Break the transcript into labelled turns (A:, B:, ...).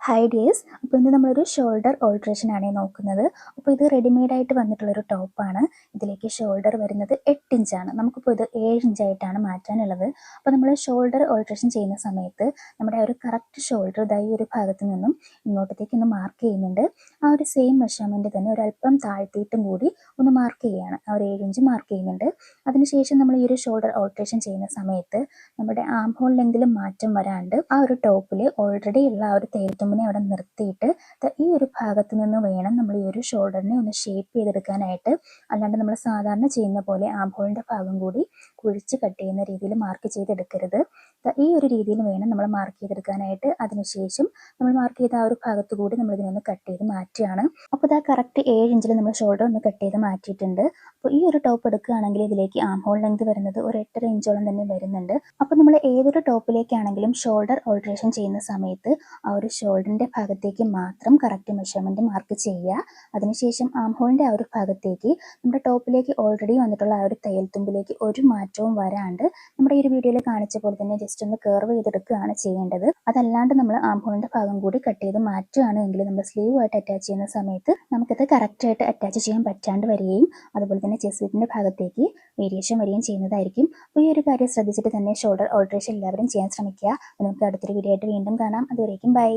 A: Hi dears. അപ്പോൾ ഇന്ന് നമ്മളൊരു ഷോൾഡർ ഓൾട്രേഷൻ ആണ് നോക്കുന്നത്. അപ്പോൾ ഇത് റെഡിമെയ്ഡായിട്ട് വന്നിട്ടുള്ളൊരു ടോപ്പാണ്. ഇതിലേക്ക് ഷോൾഡർ വരുന്നത് 8 ഇഞ്ചാണ്. നമുക്കിപ്പോൾ ഇത് 7 ഇഞ്ചായിട്ടാണ് മാറ്റാനുള്ളത്. അപ്പോൾ നമ്മൾ ഷോൾഡർ ഓൾട്രേഷൻ ചെയ്യുന്ന സമയത്ത് നമ്മുടെ ആ ഒരു കറക്റ്റ് ഷോൾഡർ ഈ ഒരു ഭാഗത്ത് നിന്നും ഇങ്ങോട്ടത്തേക്ക് ഒന്ന് മാർക്ക് ചെയ്യുന്നുണ്ട്. ആ ഒരു സെയിം മെഷർമെൻറ്റ് തന്നെ ഒരല്പം താഴ്ത്തിയിട്ടും കൂടി ഒന്ന് മാർക്ക് ചെയ്യുകയാണ്. ആ ഒരു 7 ഇഞ്ച് മാർക്ക് ചെയ്യുന്നുണ്ട്. അതിനുശേഷം നമ്മൾ ഈ ഒരു ഷോൾഡർ ഓൾട്രേഷൻ ചെയ്യുന്ന സമയത്ത് നമ്മുടെ ആം ഹോൾ ലെങ്തിലും മാറ്റം വരാണ്ട് ആ ഒരു ടോപ്പിൽ ഓൾറെഡി ഉള്ള ആ ഒരു തേൽത്തുമ്പിനെ അവിടെ നിർത്തിയിട്ട് ഈ ഒരു ഭാഗത്ത് നിന്ന് വേണം നമ്മൾ ഈ ഒരു ഷോൾഡറിനെ ഒന്ന് ഷേപ്പ് ചെയ്തെടുക്കാനായിട്ട്. അല്ലാണ്ട് നമ്മൾ സാധാരണ ചെയ്യുന്ന പോലെ ആം ഹോളിൻ്റെ ഭാഗം കൂടി കുഴിച്ച് കട്ട് ചെയ്യുന്ന രീതിയിൽ മാർക്ക് ചെയ്തെടുക്കരുത്. ഈ ഒരു രീതിയിൽ വേണം നമ്മൾ മാർക്ക് ചെയ്തെടുക്കാനായിട്ട്. അതിനുശേഷം നമ്മൾ മാർക്ക് ചെയ്ത ആ ഒരു ഭാഗത്ത് കൂടി നമ്മൾ ഇതിനൊന്ന് കട്ട് ചെയ്ത് മാറ്റുകയാണ്. അപ്പോൾ ഇതാ കറക്റ്റ് 7 ഇഞ്ചിൽ നമ്മൾ ഷോൾഡർ ഒന്ന് കട്ട് ചെയ്ത് മാറ്റിയിട്ടുണ്ട്. അപ്പോൾ ഈ ഒരു ടോപ്പ് എടുക്കുകയാണെങ്കിൽ ഇതിലേക്ക് ആം ഹോൾ ലെങ്ത് വരുന്നത് ഒരു 8.5 ഇഞ്ചോളം തന്നെ വരുന്നുണ്ട്. അപ്പോൾ നമ്മൾ ഏതൊരു ടോപ്പിലേക്കാണെങ്കിലും ഷോൾഡർ ഓൾട്രേഷൻ ചെയ്യുന്ന സമയത്ത് ആ ഒരു ഷോൾഡറിൻ്റെ ഭാഗത്തേക്ക് മാത്രം കറക്റ്റ് മെഷർമെൻറ്റ് മാർക്ക് ചെയ്യുക. അതിനുശേഷം ആം ഹോളിൻ്റെ ആ ഒരു ഭാഗത്തേക്ക് നമ്മുടെ ടോപ്പിലേക്ക് ഓൾറെഡി വന്നിട്ടുള്ള ആ ഒരു തയ്യൽത്തുമ്പിലേക്ക് ഒരു മാറ്റവും വരാണ്ട് നമ്മുടെ ഈ ഒരു വീഡിയോയിൽ കാണിച്ച പോലെ തന്നെ ജസ്റ്റ് ഒന്ന് കർവ് ചെയ്തെടുക്കുകയാണ് ചെയ്യേണ്ടത്. അതല്ലാണ്ട് നമ്മൾ ആം ഹോളിൻ്റെ ഭാഗം കൂടി കട്ട് ചെയ്ത് മാറ്റുകയാണ് എങ്കിൽ നമ്മൾ സ്ലീവ് ആയിട്ട് അറ്റാച്ച് ചെയ്യുന്ന സമയത്ത് നമുക്കത് കറക്റ്റായിട്ട് അറ്റാച്ച് ചെയ്യാൻ പറ്റാണ്ട് വരികയും അതുപോലെ തന്നെ ചെസ്റ്റ് ഭാഗത്തേക്ക് വേരിയേഷൻ വരികയും ചെയ്യുന്നതായിരിക്കും. അപ്പോൾ ഈ ഒരു കാര്യം ശ്രദ്ധിച്ചിട്ട് തന്നെ ഷോൾഡർ ഓൾട്രേഷൻ എല്ലാവരും ചെയ്യാൻ ശ്രമിക്കുക. അപ്പോൾ നമുക്ക് അടുത്തൊരു വീഡിയോ ആയിട്ട് വീണ്ടും കാണാം. അതുവരേക്കും ബൈ.